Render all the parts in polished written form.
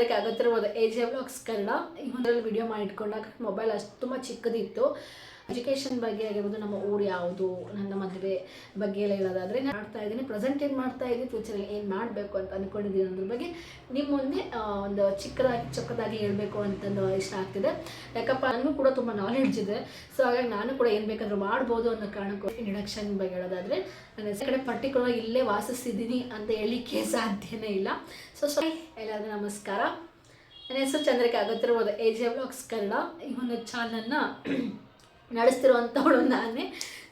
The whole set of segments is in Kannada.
ಚಂದ್ರಕ್ಕೆ ಆಗುತ್ತಿರಬಹುದು AJ Vlogs ಕನ್ನಡ. ಈ ಒಂದರಲ್ಲಿ ವಿಡಿಯೋ ಮಾಡಿಟ್ಕೊಂಡಾಗ ಮೊಬೈಲ್ ಅಷ್ಟು ತುಂಬ ಚಿಕ್ಕದಿತ್ತು. ಎಜುಕೇಷನ್ ಬಗ್ಗೆ ಆಗಿರ್ಬೋದು, ನಮ್ಮ ಊರು ಯಾವುದು, ನನ್ನ ಮದುವೆ ಬಗ್ಗೆ ಎಲ್ಲ ಹೇಳೋದಾದರೆ ನಾನು ಮಾಡ್ತಾ ಇದ್ದೀನಿ, ಪ್ರೆಸೆಂಟ್ ಏನು ಮಾಡ್ತಾ ಇದ್ದೀನಿ, ಫ್ಯೂಚರಲ್ಲಿ ಏನು ಮಾಡಬೇಕು ಅಂತ ಅಂದ್ಕೊಂಡಿದ್ದೀನಿ ಅನ್ನೋದ್ರ ಬಗ್ಗೆ ನಿಮ್ಮ ಮುಂದೆ ಒಂದು ಚಿಕ್ಕದಾಗಿ ಹೇಳಬೇಕು ಅಂತಂದು ಇಷ್ಟ ಆಗ್ತಿದೆ. ಯಾಕಪ್ಪ ನನಗೂ ಕೂಡ ತುಂಬ ನಾಲೆಡ್ಜ್ ಇದೆ. ಸೊ ಹಾಗಾಗಿ ನಾನು ಕೂಡ ಏನು ಬೇಕಾದರೂ ಮಾಡ್ಬೋದು ಅನ್ನೋ ಕಾರಣಕ್ಕೂ ಇಂಟ್ರಡಕ್ಷನ್ ಬಗ್ಗೆ ಹೇಳೋದಾದರೆ ನನ್ನ ಹೆಸರು ಕಡೆ ಪರ್ಟಿಕ್ಯುಲರ್ ಇಲ್ಲೇ ವಾಸಿಸ್ತಿದ್ದೀನಿ ಅಂತ ಹೇಳಲಿಕ್ಕೆ ಸಾಧ್ಯನೇ ಇಲ್ಲ. ಸೊ ಎಲ್ಲರಿಗೂ ನಮಸ್ಕಾರ. ನನ್ನ ಹೆಸರು ಚಂದ್ರಕ್ಕೆ ಆಗುತ್ತಿರಬಹುದು AJ Vlogs ಕನ್ನಡ. ಈ ಒಂದು ಚಾನಲ್ನ ನಡೆಸ್ತಿರುವಂಥವಳು ನಾನೇ.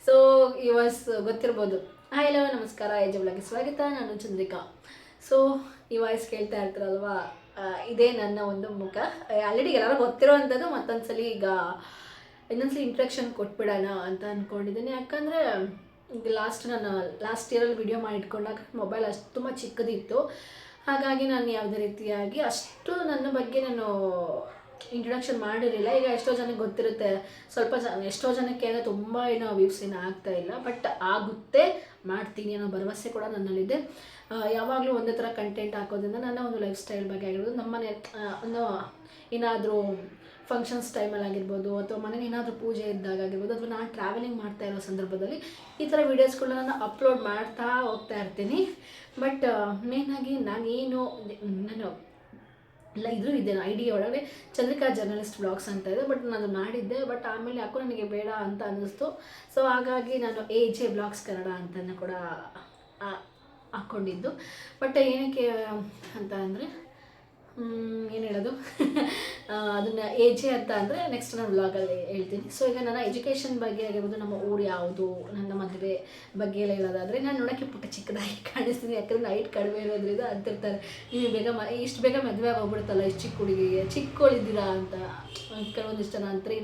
ಸೊ ಈ ವಾಯ್ಸ್ ಗೊತ್ತಿರ್ಬೋದು. ಹಲೋ ನಮಸ್ಕಾರ, AJ Vlogಗೆ ಸ್ವಾಗತ, ನಾನು ಚಂದ್ರಿಕಾ. ಸೊ ಈ ವಾಯ್ಸ್ ಕೇಳ್ತಾ ಇರ್ತೀರಲ್ವಾ, ಇದೇ ನನ್ನ ಒಂದು ಮುಖ. ಆಲ್ರೆಡಿ ಎಲ್ಲರೂ ಗೊತ್ತಿರೋವಂಥದ್ದು. ಮತ್ತೊಂದ್ಸಲಿ ಇನ್ನೊಂದ್ಸಲಿ ಇಂಟ್ರಡಕ್ಷನ್ ಕೊಟ್ಬಿಡೋಣ ಅಂತ ಅಂದ್ಕೊಂಡಿದ್ದೀನಿ. ಯಾಕಂದರೆ ನಾನು ಲಾಸ್ಟ್ ಇಯರಲ್ಲಿ ವಿಡಿಯೋ ಮಾಡಿಟ್ಕೊಂಡಾಗ ಮೊಬೈಲ್ ಅಷ್ಟು ತುಂಬ ಚಿಕ್ಕದಿತ್ತು. ಹಾಗಾಗಿ ನಾನು ಯಾವುದೇ ರೀತಿಯಾಗಿ ಅಷ್ಟು ನನ್ನ ಬಗ್ಗೆ ನಾನು ಇಂಟ್ರಡಕ್ಷನ್ ಮಾಡಿರಲಿಲ್ಲ. ಈಗ ಎಷ್ಟೋ ಜನಕ್ಕೆ ಗೊತ್ತಿರುತ್ತೆ, ಎಷ್ಟೋ ಜನಕ್ಕೆ ಅಂದರೆ ತುಂಬ ಏನೋ ವ್ಯೂಸ್ ಏನೋ ಆಗ್ತಾ ಇಲ್ಲ. ಬಟ್ ಆಗುತ್ತೆ, ಮಾಡ್ತೀನಿ ಅನ್ನೋ ಭರವಸೆ ಕೂಡ ನನ್ನಲ್ಲಿದೆ. ಯಾವಾಗಲೂ ಒಂದೇ ಥರ ಕಂಟೆಂಟ್ ಹಾಕೋದ್ರಿಂದ ನನ್ನ ಒಂದು ಲೈಫ್ ಸ್ಟೈಲ್ ಬಗ್ಗೆ ಆಗಿರ್ಬೋದು, ನಮ್ಮನೆ ಒಂದು ಏನಾದರೂ ಫಂಕ್ಷನ್ಸ್ ಟೈಮಲ್ಲಿ ಆಗಿರ್ಬೋದು, ಅಥವಾ ಮನೇಲಿ ಏನಾದರೂ ಪೂಜೆ ಇದ್ದಾಗ ಆಗಿರ್ಬೋದು, ಅಥವಾ ನಾನು ಟ್ರಾವೆಲಿಂಗ್ ಮಾಡ್ತಾ ಇರೋ ಸಂದರ್ಭದಲ್ಲಿ ಈ ಥರ ವೀಡಿಯೋಸ್ಗಳನ್ನ ನಾನು ಅಪ್ಲೋಡ್ ಮಾಡ್ತಾ ಹೋಗ್ತಾ ಇರ್ತೀನಿ. ಬಟ್ ಮೇಯ್ನಾಗಿ ನಾನು ಎಲ್ಲ ಇದ್ರೂ ಇದೆ ID ಒಳಗಡೆ ಚಂದ್ರಿಕಾ ಜರ್ನಲಿಸ್ಟ್ ವ್ಲಾಗ್ಸ್ ಅಂತ ಇದೆ. ಬಟ್ ನಾನು ಮಾಡಿದ್ದೆ, ಬಟ್ ಆಮೇಲೆ ಯಾಕೋ ನನಗೆ ಬೇಡ ಅಂತ ಅನ್ನಿಸ್ತು. ಸೊ ಹಾಗಾಗಿ ನಾನು AJ Vlogs ಕನ್ನಡ ಅಂತಲೂ ಕೂಡ ಹಾಕ್ಕೊಂಡಿದ್ದು. ಬಟ್ ಏನಕ್ಕೆ ಅಂತ ಅಂದರೆ ಏನು ಹೇಳೋದು ಅದನ್ನು AJ ಅಂತ ಅಂದರೆ ನೆಕ್ಸ್ಟ್ ನಾನು ವ್ಲಾಗಲ್ಲಿ ಹೇಳ್ತೀನಿ. ಸೊ ಈಗ ನನ್ನ ಎಜುಕೇಷನ್ ಬಗ್ಗೆ ಆಗಿರ್ಬೋದು, ನಮ್ಮ ಊರು ಯಾವುದು, ನನ್ನ ಮದುವೆ ಬಗ್ಗೆ ಎಲ್ಲ ಹೇಳೋದಾದರೆ ನಾನು ನೋಡೋಕ್ಕೆ ಪುಟ್ಟ ಚಿಕ್ಕದಾಗಿ ಕಾಣಿಸ್ತೀನಿ. ಯಾಕಂದರೆ ನೈಟ್ ಕಡಿಮೆ ಇರೋದ್ರಿಂದ ಅಂತಿರ್ತಾರೆ, ನೀವು ಇಷ್ಟು ಬೇಗ ಮದುವೆ ಆಗೋಗ್ಬಿಡುತ್ತಲ್ಲ, ಇಷ್ಟು ಚಿಕ್ಕ ಹುಡುಗಿಗೆ, ಚಿಕ್ಕವಳಿದ್ದೀರಾ ಅಂತ ಕೆಲವೊಂದಿಷ್ಟು ಜನ ಅಂತಾರೆ.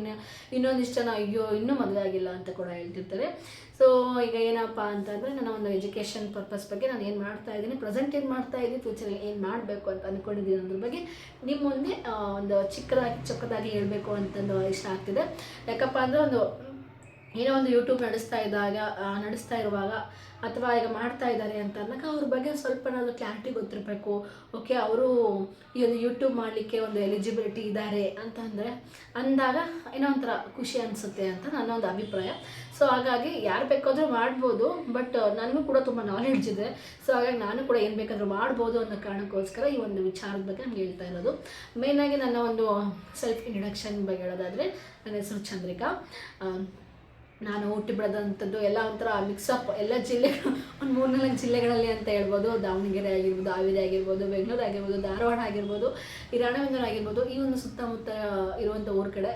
ಇನ್ನೊಂದಿಷ್ಟು ಜನ ಅಯ್ಯೋ ಇನ್ನೂ ಮದುವೆ ಆಗಿಲ್ಲ ಅಂತ ಕೂಡ ಹೇಳ್ತಿರ್ತಾರೆ. ಸೊ ಈಗ ಏನಪ್ಪ ಅಂತಂದರೆ ನನ್ನ ಒಂದು ಎಜುಕೇಷನ್ ಪರ್ಪಸ್ ಬಗ್ಗೆ ನಾನು ಏನು ಮಾಡ್ತಾ ಇದ್ದೀನಿ, ಪ್ರೆಸೆಂಟ್ ಏನು ಮಾಡ್ತಾ ಇದ್ದೀನಿ, ಫ್ಯೂಚರಲ್ಲಿ ಏನು ಮಾಡಬೇಕು ಅಂತ ಅಂದ್ಕೊಂಡಿದ್ದೀನಿ ಅನ್ನೋದ್ರ ಬಗ್ಗೆ ನಿಮ್ಮ ಮುಂದೆ ಒಂದು ಚಿಕ್ಕದಾಗಿ ಹೇಳಬೇಕು ಅಂತಂದು ಇಷ್ಟ ಆಗ್ತಿದೆ. ಯಾಕಪ್ಪ ಅಂದರೆ ಏನೋ ಒಂದು ಯೂಟ್ಯೂಬ್ ನಡೆಸ್ತಾ ಇರುವಾಗ ಅಥವಾ ಈಗ ಮಾಡ್ತಾ ಇದ್ದಾರೆ ಅಂತ ಅಂದಾಗ ಅವ್ರ ಬಗ್ಗೆ ಸ್ವಲ್ಪ ನಾವು ಕ್ಲಾರಿಟಿ ಗೊತ್ತಿರಬೇಕು. ಓಕೆ, ಅವರು ಈ ಒಂದು ಯೂಟ್ಯೂಬ್ ಮಾಡಲಿಕ್ಕೆ ಒಂದು ಎಲಿಜಿಬಿಲಿಟಿ ಇದ್ದಾರೆ ಅಂದಾಗ ಏನೋ ಒಂಥರ ಖುಷಿ ಅನಿಸುತ್ತೆ ಅಂತ ನನ್ನ ಒಂದು ಅಭಿಪ್ರಾಯ. ಸೊ ಹಾಗಾಗಿ ಯಾರು ಬೇಕಾದರೂ ಮಾಡ್ಬೋದು, ಬಟ್ ನನಗೂ ಕೂಡ ತುಂಬ ನಾಲೆಡ್ಜ್ ಇದೆ. ಸೊ ಹಾಗಾಗಿ ನಾನು ಕೂಡ ಏನು ಬೇಕಾದರೂ ಮಾಡ್ಬೋದು ಅನ್ನೋ ಕಾರಣಕ್ಕೋಸ್ಕರ ಈ ಒಂದು ವಿಚಾರದ ಬಗ್ಗೆ ನಾನು ಹೇಳ್ತಾ ಇರೋದು. ಮೇಯ್ನಾಗಿ ನನ್ನ ಒಂದು ಸೆಲ್ಫ್ ಇಂಟ್ರಡಕ್ಷನ್ ಬಗ್ಗೆ ಹೇಳೋದಾದರೆ ನನ್ನ ಹೆಸರು ಚಂದ್ರಿಕಾ. ನಾನು ಹುಟ್ಟಿ ಬೆಳೆದಂಥದ್ದು ಎಲ್ಲ ಒಂಥರ ಮಿಕ್ಸಪ್, ಎಲ್ಲ ಜಿಲ್ಲೆಗಳು, ಒಂದು 3-4 ಜಿಲ್ಲೆಗಳಲ್ಲಿ ಅಂತ ಹೇಳ್ಬೋದು. ದಾವಣಗೆರೆ ಆಗಿರ್ಬೋದು, ಹಾವೇರಿ ಆಗಿರ್ಬೋದು, ಬೆಂಗಳೂರು ಆಗಿರ್ಬೋದು, ಧಾರವಾಡ ಆಗಿರ್ಬೋದು, ಈ ರಾಣೆಬೆನ್ನೂರು ಆಗಿರ್ಬೋದು, ಈ ಒಂದು ಸುತ್ತಮುತ್ತ ಇರುವಂಥ ಊರ ಕಡೆ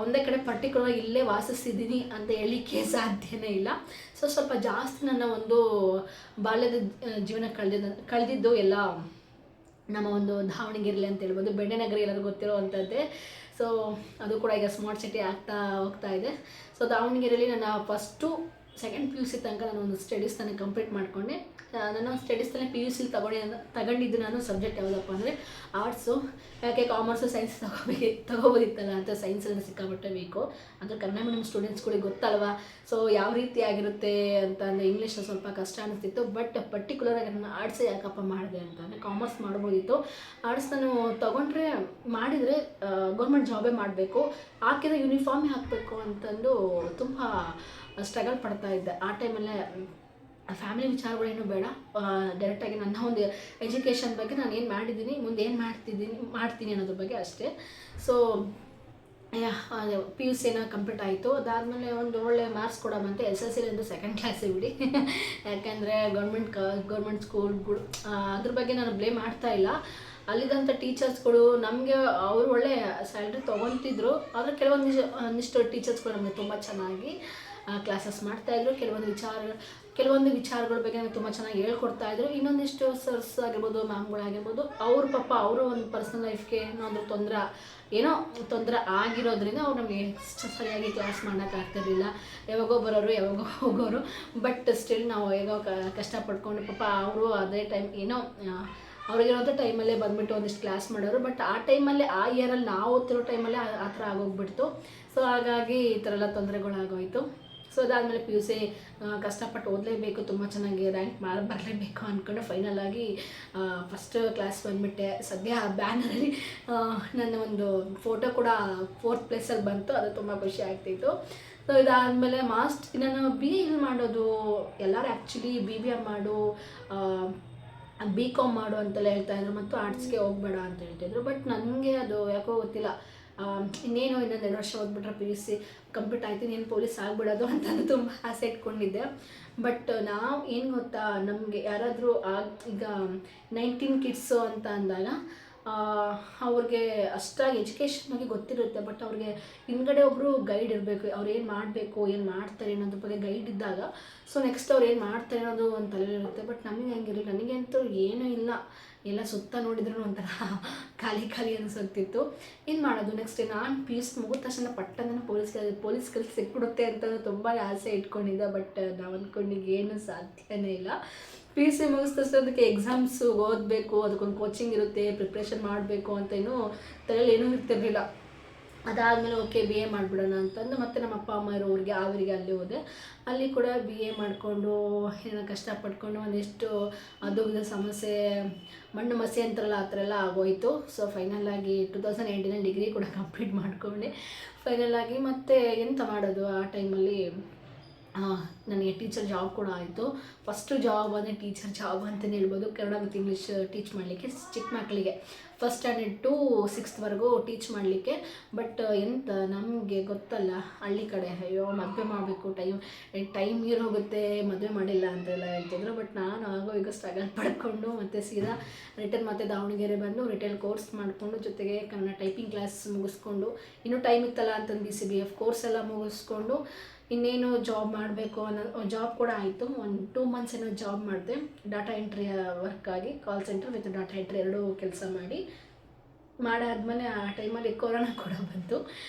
ಒಂದೇ ಕಡೆ ಪರ್ಟಿಕ್ಯುಲರ್ ಇಲ್ಲೇ ವಾಸಿಸ್ತಿದ್ದೀನಿ ಅಂತ ಹೇಳಲಿಕ್ಕೆ ಸಾಧ್ಯನೇ ಇಲ್ಲ. ಸೊ ಸ್ವಲ್ಪ ಜಾಸ್ತಿ ನನ್ನ ಒಂದು ಬಾಲ್ಯದ ಜೀವನ ಕಳೆದಿದ್ದು ಎಲ್ಲ ನಮ್ಮ ಒಂದು ದಾವಣಗೆರೆಯಲ್ಲಿ ಅಂತ ಹೇಳ್ಬೋದು. ಬೆಣ್ಣೆನಗರಿ ಎಲ್ಲರಿಗೂ ಗೊತ್ತಿರೋ ಅಂಥದ್ದೇ. ಸೊ ಅದು ಕೂಡ ಈಗ ಸ್ಮಾರ್ಟ್ ಸಿಟಿ ಆಗ್ತಾ ಹೋಗ್ತಾ ಇದೆ. ಸೊ ದಾವಣಗೆರೆಯಲ್ಲಿ ನನ್ನ ಫಸ್ಟು ಸೆಕೆಂಡ್ PUC ತನಕ ನಾನು ಒಂದು ಸ್ಟಡೀಸ್ನ ಕಂಪ್ಲೀಟ್ ಮಾಡಿಕೊಂಡೆ. ನನ್ನ ಸ್ಟಡೀಸ್ನಲ್ಲಿ PUC ತಗೊಂಡಿದ್ದು ನಾನು ಸಬ್ಜೆಕ್ಟ್ ಯಾವುದಪ್ಪ ಅಂದರೆ ಆರ್ಟ್ಸು. ಯಾಕೆ ಕಾಮರ್ಸು ಸೈನ್ಸ್ ತಗೋಬೋದಿತ್ತಲ್ಲ ಅಂತ ಸೈನ್ಸಲ್ಲಿ ಸಿಕ್ಕಾಪಟ್ಟೆ ಬೇಕು. ಅಂದರೆ ಕನ್ನಡ ಮೀಡಿಯಮ್ ಸ್ಟೂಡೆಂಟ್ಸ್ಗಳಿಗೆ ಗೊತ್ತಲ್ವ. ಸೊ ಯಾವ ರೀತಿ ಆಗಿರುತ್ತೆ ಅಂತ ಅಂದರೆ ಇಂಗ್ಲೀಷ್ ಸ್ವಲ್ಪ ಕಷ್ಟ ಅನಿಸ್ತಿತ್ತು. ಬಟ್ ಪರ್ಟಿಕ್ಯುಲರಾಗಿ ನಾನು ಆರ್ಟ್ಸೇ ಯಾಕಪ್ಪ ಮಾಡಿದೆ ಅಂತಂದರೆ ಕಾಮರ್ಸ್ ಮಾಡ್ಬೋದಿತ್ತು. ಆರ್ಟ್ಸ್ ನಾನು ಮಾಡಿದರೆ ಗೌರ್ಮೆಂಟ್ ಜಾಬೇ ಮಾಡಬೇಕು, ಹಾಕಿದ್ರೆ ಯೂನಿಫಾರ್ಮೇ ಹಾಕಬೇಕು ಅಂತಂದು ತುಂಬ ಸ್ಟ್ರಗಲ್ ಪಡ್ತಾ ಇದ್ದೆ. ಆ ಟೈಮಲ್ಲೇ ಫ್ಯಾಮಿಲಿ ವಿಚಾರಗಳೇನು ಬೇಡ, ಡೈರೆಕ್ಟಾಗಿ ನನ್ನ ಒಂದು ಎಜುಕೇಷನ್ ಬಗ್ಗೆ ನಾನು ಏನು ಮಾಡಿದ್ದೀನಿ, ಮುಂದೆ ಏನು ಮಾಡ್ತೀನಿ ಅನ್ನೋದ್ರ ಬಗ್ಗೆ ಅಷ್ಟೇ. ಸೊ PUC ಕಂಪ್ಲೀಟ್ ಆಯಿತು. ಅದಾದಮೇಲೆ ಒಂದು ಒಳ್ಳೆ ಮಾರ್ಕ್ಸ್ ಕೂಡ ಬಂತು. SSLC ಅಂದರೆ ಸೆಕೆಂಡ್ ಕ್ಲಾಸೇ ಬಿಡಿ. ಯಾಕಂದರೆ ಗೌರ್ಮೆಂಟ್ ಸ್ಕೂಲ್ಗಳು ಅದ್ರ ಬಗ್ಗೆ ನಾನು ಬ್ಲೇಮ್ ಮಾಡ್ತಾ ಇಲ್ಲ. ಅಲ್ಲಿದ್ದಂಥ ಟೀಚರ್ಸ್ಗಳು ನಮಗೆ ಅವರು ಒಳ್ಳೆ ಸ್ಯಾಲ್ರಿ ತೊಗೊತಿದ್ರು. ಆದರೆ ಒಂದಿಷ್ಟು ಟೀಚರ್ಸ್ಗಳು ನಮಗೆ ತುಂಬ ಚೆನ್ನಾಗಿ ಕ್ಲಾಸಸ್ ಮಾಡ್ತಾಯಿದ್ರು. ಕೆಲವೊಂದು ವಿಚಾರಗಳ ಬಗ್ಗೆ ನಮಗೆ ತುಂಬ ಚೆನ್ನಾಗಿ ಹೇಳ್ಕೊಡ್ತಾಯಿದ್ರು. ಇನ್ನೊಂದಿಷ್ಟು ಸರ್ಸ್ ಆಗಿರ್ಬೋದು, ಮ್ಯಾಮ್ಗಳಾಗಿರ್ಬೋದು, ಅವರು ಒಂದು ಪರ್ಸನಲ್ ಲೈಫ್ಗೆ ತೊಂದರೆ ಆಗಿರೋದ್ರಿಂದ ಅವ್ರು ನಮಗೆ ಸರಿಯಾಗಿ ಕ್ಲಾಸ್ ಮಾಡೋಕ್ಕಾಗ್ತಿರ್ಲಿಲ್ಲ. ಯಾವಾಗೋ ಬರೋರು, ಯಾವಾಗೋ ಹೋಗೋರು. ಬಟ್ ಸ್ಟಿಲ್ ನಾವು ಹೇಗೋ ಕಷ್ಟಪಡ್ಕೊಂಡು ಪಾಪ ಅವರು ಅದೇ ಟೈಮ್ ಅವ್ರಿಗಿರೋಂಥ ಟೈಮಲ್ಲೇ ಬಂದುಬಿಟ್ಟು ಒಂದಿಷ್ಟು ಕ್ಲಾಸ್ ಮಾಡೋರು. ಬಟ್ ಆ ಟೈಮಲ್ಲಿ ಆ ಇಯರಲ್ಲಿ ನಾವು ಓದ್ತಿರೋ ಟೈಮಲ್ಲೇ ಆ ಥರ ಆಗೋಗ್ಬಿಡ್ತು. ಸೊ ಹಾಗಾಗಿ ಈ ಥರ ಎಲ್ಲ ತೊಂದರೆಗಳಾಗೋಯಿತು. ಸೊ ಅದಾದಮೇಲೆ ಪಿ ಯು ಸಿ ಕಷ್ಟಪಟ್ಟು ಓದಲೇಬೇಕು, ತುಂಬ ಚೆನ್ನಾಗಿ ರ್ಯಾಂಕ್ ಬರಲೇಬೇಕು ಅಂದ್ಕೊಂಡು ಫೈನಲಾಗಿ ಫಸ್ಟ್ ಕ್ಲಾಸ್ ಬಂದುಬಿಟ್ಟೆ. ಸದ್ಯ ಬ್ಯಾನರಲ್ಲಿ ನನ್ನ ಒಂದು ಫೋಟೋ ಕೂಡ 4th ಪ್ಲೇಸಲ್ಲಿ ಬಂತು, ಅದು ತುಂಬ ಖುಷಿ ಆಗ್ತಿತ್ತು. ಸೊ ಇದಾದಮೇಲೆ ನಾನು BA ಇಲ್ಲಿ ಮಾಡೋದು, ಎಲ್ಲರೂ ಆ್ಯಕ್ಚುಲಿ BBA ಮಾಡು, BCom ಮಾಡು ಅಂತೆಲ್ಲ ಹೇಳ್ತಾಯಿದ್ರು, ಮತ್ತು ಆರ್ಟ್ಸ್ಗೆ ಹೋಗ್ಬೇಡ ಅಂತ ಹೇಳ್ತಿದ್ರು. ಬಟ್ ನನಗೆ ಅದು ಯಾಕೋ ಗೊತ್ತಿಲ್ಲ, ಇನ್ನೇನು ಇನ್ನೊಂದು 2 ವರ್ಷ ಓದ್ಬಿಟ್ರೆ PUC ಕಂಪ್ಲೀಟ್ ಆಯ್ತು, ನೀನು ಪೊಲೀಸ್ ಆಗಿಬಿಡೋದು ಅಂತಂದು ತುಂಬ ಆಸೆ ಇಟ್ಕೊಂಡಿದ್ದೆ. ಬಟ್ ನಾವು ಏನು ಗೊತ್ತಾ, ನಮಗೆ ಯಾರಾದರೂ ಈಗ 19 ಕಿಡ್ಸು ಅಂತ ಅಂದಾಗ ಅವ್ರಿಗೆ ಅಷ್ಟಾಗಿ ಎಜುಕೇಷನ್ ಬಗ್ಗೆ ಗೊತ್ತಿರುತ್ತೆ, ಬಟ್ ಅವ್ರಿಗೆ ಹಿಂದ್ಗಡೆ ಒಬ್ಬರು ಗೈಡ್ ಇರಬೇಕು, ಅವ್ರು ಏನು ಮಾಡಬೇಕು, ಏನು ಮಾಡ್ತಾರೆ ಅನ್ನೋದ್ರ ಬಗ್ಗೆ ಗೈಡ್ ಇದ್ದಾಗ ಸೊ ನೆಕ್ಸ್ಟ್ ಅವ್ರು ಏನು ಮಾಡ್ತಾರೆ ಅನ್ನೋದು ಒಂದು ತಲೆಯಲ್ಲಿರುತ್ತೆ. ಬಟ್ ನಮಗೆ ಹಂಗಿರಲಿಲ್ಲ, ನನಗಂತೂ ಏನೂ ಇಲ್ಲ, ಎಲ್ಲ ಸುತ್ತ ನೋಡಿದ್ರು ಒಂಥರ ಖಾಲಿ ಅನಿಸುತ್ತಿತ್ತು. ಏನು ಮಾಡೋದು ನೆಕ್ಸ್ಟ್ ನಾನು PUC ಮುಗಿದ ತಕ್ಷಣ ಪಟ್ಟನ ಪೊಲೀಸ್ ಕೆಲಸ ಸಿಕ್ಬಿಡುತ್ತೆ ಅಂತ ತುಂಬ ಆಸೆ ಇಟ್ಕೊಂಡಿದ್ದೆ. ಬಟ್ ನಾವು ಅಂದ್ಕೊಂಡಿಗೆ ಏನು ಸಾಧ್ಯನೇ ಇಲ್ಲ. PUC ಮುಗಿದ ತಕ್ಷಣ ಅದಕ್ಕೆ ಎಕ್ಸಾಮ್ಸು ಓದಬೇಕು, ಅದಕ್ಕೊಂದು ಕೋಚಿಂಗ್ ಇರುತ್ತೆ, ಪ್ರಿಪ್ರೇಷನ್ ಮಾಡಬೇಕು ಅಂತ ಏನೂ ತಲೆಯಲ್ಲಿ ಏನೂ ಇರ್ತಿರಲಿಲ್ಲ. ಅದಾದಮೇಲೆ ಓಕೆ BA ಮಾಡಿಬಿಡೋಣ ಅಂತಂದು ಮತ್ತೆ ನಮ್ಮ ಅಪ್ಪ ಅಮ್ಮ ಇರೋರಿಗೆ ಅವರಿಗೆ ಅಲ್ಲಿ ಹೋದೆ. ಅಲ್ಲಿ ಕೂಡ BA ಮಾಡಿಕೊಂಡು ಏನೋ ಕಷ್ಟಪಟ್ಕೊಂಡು ಒಂದಿಷ್ಟು ಅದು ಇದು ಸಮಸ್ಯೆ ಮಣ್ಣು ಮಸಿ ಅಂತಾರಲ್ಲ ಆ ಥರ ಎಲ್ಲ ಆಗೋಯಿತು. ಸೊ ಫೈನಲಾಗಿ 2018 ಡಿಗ್ರಿ ಕೂಡ ಕಂಪ್ಲೀಟ್ ಮಾಡಿಕೊಂಡೆ. ಫೈನಲಾಗಿ ಮತ್ತೆ ಎಂತ ಮಾಡೋದು, ಆ ಟೈಮಲ್ಲಿ ನನಗೆ ಟೀಚರ್ ಜಾಬ್ ಕೂಡ ಆಯಿತು. ಫಸ್ಟು ಜಾಬ್ ಅಂದರೆ ಟೀಚರ್ ಜಾಬ್ ಅಂತಲೇ ಹೇಳ್ಬೋದು. ಕನ್ನಡ ಮತ್ತು ಇಂಗ್ಲೀಷ್ ಟೀಚ್ ಮಾಡಲಿಕ್ಕೆ, ಚಿಕ್ಕ ಮಕ್ಕಳಿಗೆ 1st standard to 6th teach ಮಾಡಲಿಕ್ಕೆ. ಬಟ್ ಎಂತ ನಮಗೆ ಗೊತ್ತಲ್ಲ, ಹಳ್ಳಿ ಕಡೆ ಅಯ್ಯೋ ಮದುವೆ ಮಾಡಬೇಕು, ಟೈಮ್ ಹೋಗುತ್ತೆ, ಮದುವೆ ಮಾಡಿಲ್ಲ ಅಂತೆಲ್ಲ ಹೇಳ್ತಿದ್ರು. ಬಟ್ ನಾನು ಆಗೋ ಈಗ ಸ್ಟ್ರಗಲ್ ಪಡ್ಕೊಂಡು ಮತ್ತು ಸೀದಾ ರಿಟರ್ನ್ ಮತ್ತೆ ದಾವಣಗೆರೆ ಬಂದು ರಿಟೇಲ್ ಕೋರ್ಸ್ ಮಾಡಿಕೊಂಡು, ಜೊತೆಗೆ ಕನ್ನಡ ಟೈಪಿಂಗ್ ಕ್ಲಾಸ್ ಮುಗಿಸ್ಕೊಂಡು, ಇನ್ನೂ ಟೈಮ್ ಇತ್ತಲ್ಲ ಅಂತಂದು BCBF ಕೋರ್ಸ್ ಎಲ್ಲ ಮುಗಿಸ್ಕೊಂಡು ಇನ್ನೇನು ಜಾಬ್ ಮಾಡಬೇಕು ಅನ್ನೋ ಜಾಬ್ ಕೂಡ ಆಯಿತು. ಒಂದು 2 months ಏನೋ ಜಾಬ್ ಮಾಡಿದೆ, ಡಾಟಾ ಎಂಟ್ರಿ ವರ್ಕಾಗಿ, call centre with data entry ಎರಡೂ ಕೆಲಸ ಮಾಡಾದ್ಮೇಲೆ ಆ ಟೈಮಲ್ಲಿ ಕೊರೋನಾ ಕೂಡ ಬಂತು.